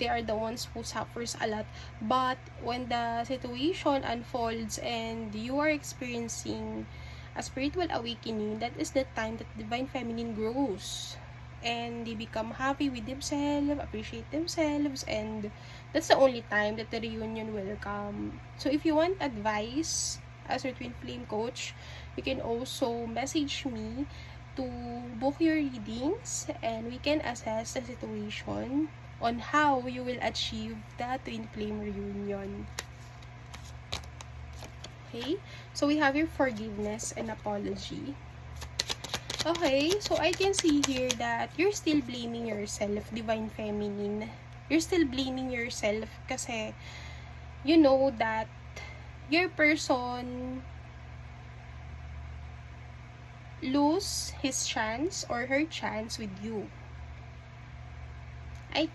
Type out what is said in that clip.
they are the ones who suffers a lot. But when the situation unfolds and you are experiencing a spiritual awakening, that is the time that divine feminine grows and they become happy with themselves, appreciate themselves, and that's the only time that the reunion will come. So if you want advice as your twin flame coach, you can also message me to book your readings and we can assess the situation on how you will achieve the twin flame reunion. Okay, so we have your forgiveness and apology. Okay, so I can see here that you're still blaming yourself, divine feminine. You're still blaming yourself kasi you know that your person lose his chance or her chance with you. I'm